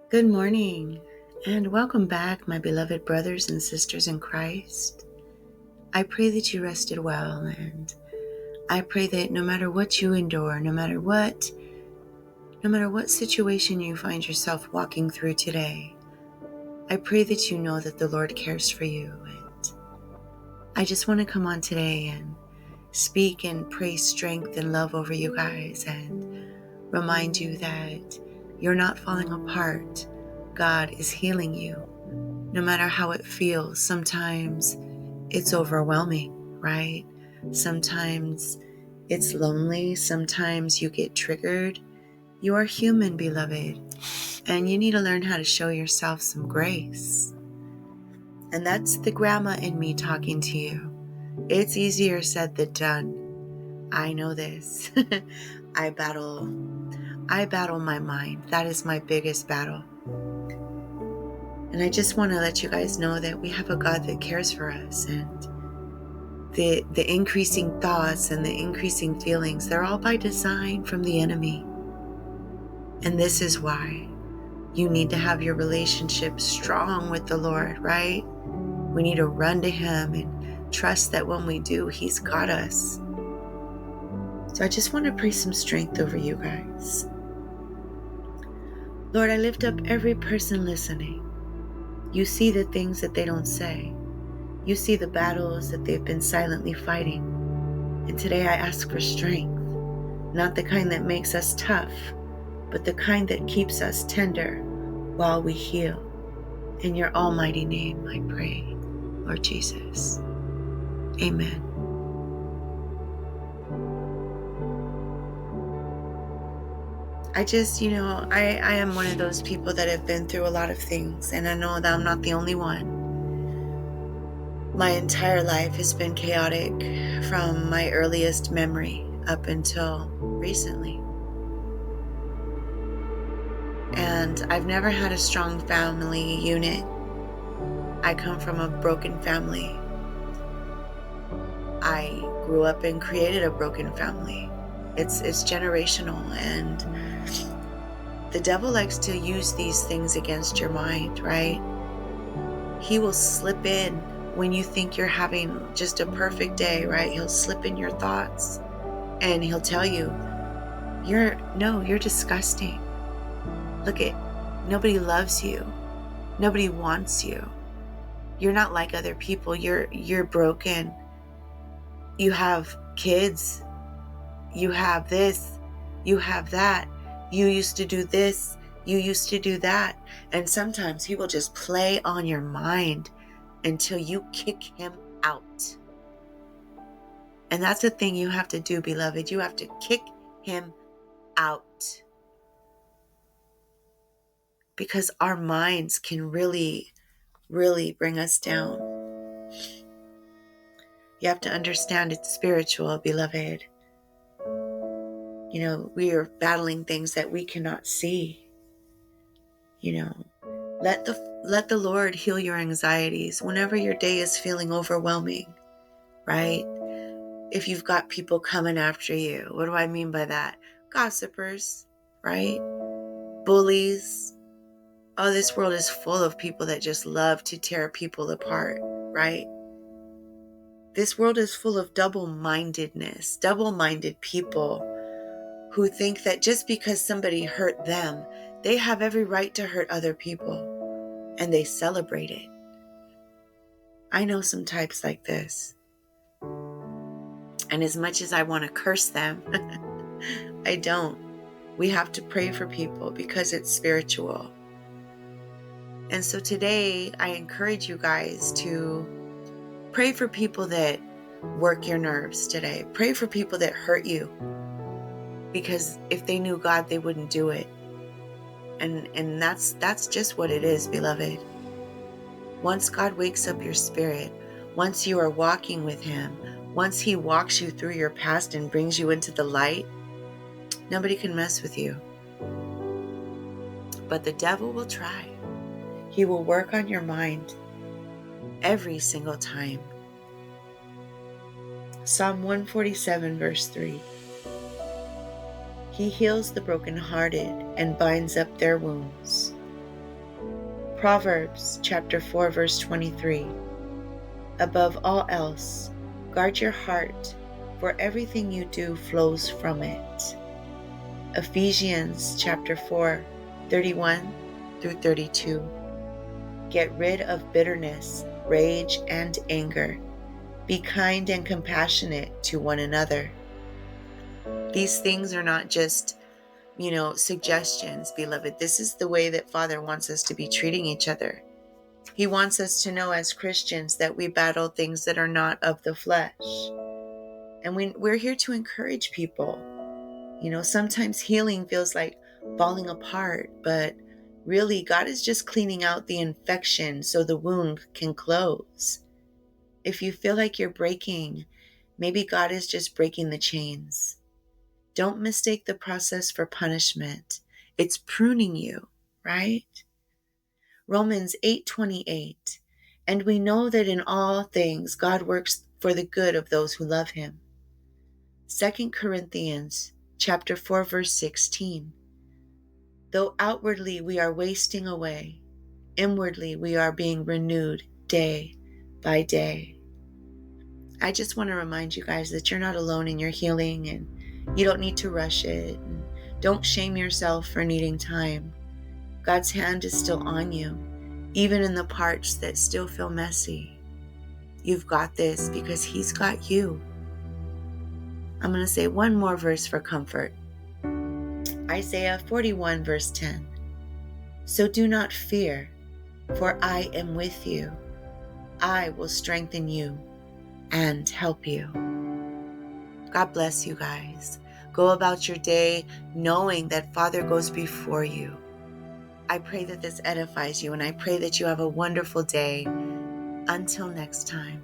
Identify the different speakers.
Speaker 1: Good morning, and welcome back, my beloved brothers and sisters in Christ. I pray that you rested well, and I pray that no matter what you endure, no matter what situation you find yourself walking through today, I pray that you know that the Lord cares for you. And I just want to come on today and speak and pray strength and love over you guys and remind you that you're not falling apart. God is healing you. No matter how it feels, sometimes it's overwhelming, right? Sometimes it's lonely. Sometimes you get triggered. You are human, beloved, and you need to learn how to show yourself some grace. And that's the grandma in me talking to you. It's easier said than done. I know this. I battle my mind. That is my biggest battle. And I just want to let you guys know that we have a God that cares for us, and the increasing thoughts and the increasing feelings, they're all by design from the enemy. And this is why you need to have your relationship strong with the Lord, right? We need to run to Him and trust that when we do, He's got us. So I just want to pray some strength over you guys. Lord, I lift up every person listening. You see the things that they don't say. You see the battles that they've been silently fighting. And today I ask for strength, not the kind that makes us tough, but the kind that keeps us tender while we heal. In your almighty name I pray, Lord Jesus. Amen. I am one of those people that have been through a lot of things, and I know that I'm not the only one. My entire life has been chaotic from my earliest memory up until recently. And I've never had a strong family unit. I come from a broken family. I grew up and created a broken family. It's generational, and the devil likes to use these things against your mind, right? He will slip in when you think you're having just a perfect day, right? He'll slip in your thoughts and he'll tell you, you're disgusting. Nobody loves you. Nobody wants you. You're not like other people. You're broken. You have kids. You have this. You have that. You used to do this. You used to do that. And sometimes he will just play on your mind until you kick him out. And that's the thing you have to do, beloved. You have to kick him out. Because our minds can really, really bring us down. You have to understand it's spiritual, beloved. We are battling things that we cannot see. Let the Lord heal your anxieties whenever your day is feeling overwhelming, right? If you've got people coming after you, what do I mean by that? Gossipers, right? Bullies. Oh, this world is full of people that just love to tear people apart, right? This world is full of double-mindedness, double-minded people who think that just because somebody hurt them, they have every right to hurt other people, and they celebrate it. I know some types like this. And as much as I want to curse them, I don't. We have to pray for people because it's spiritual. And so today, I encourage you guys to pray for people that work your nerves today. Pray for people that hurt you. Because if they knew God, they wouldn't do it. And that's just what it is, beloved. Once God wakes up your spirit, once you are walking with Him, once He walks you through your past and brings you into the light, nobody can mess with you. But the devil will try. He will work on your mind every single time. Psalm 147, verse 3. He heals the brokenhearted and binds up their wounds. Proverbs chapter 4, verse 23. Above all else, guard your heart, for everything you do flows from it. Ephesians chapter 4, 31 through 32. Get rid of bitterness, rage, and anger. Be kind and compassionate to one another. These things are not just, suggestions, beloved. This is the way that Father wants us to be treating each other. He wants us to know as Christians that we battle things that are not of the flesh. And we're here to encourage people. Sometimes healing feels like falling apart, but really God is just cleaning out the infection so the wound can close. If you feel like you're breaking, maybe God is just breaking the chains. Don't mistake the process for punishment. It's pruning you, right? Romans 8:28. And we know that in all things God works for the good of those who love him. 2 Corinthians chapter 4, verse 16. Though outwardly we are wasting away, inwardly we are being renewed day by day. I just want to remind you guys that you're not alone in your healing, and you don't need to rush it. And don't shame yourself for needing time. God's hand is still on you, even in the parts that still feel messy. You've got this because he's got you. I'm going to say one more verse for comfort. Isaiah 41, verse 10. So do not fear, for I am with you. I will strengthen you and help you. God bless you guys. Go about your day knowing that Father goes before you. I pray that this edifies you, and I pray that you have a wonderful day. Until next time.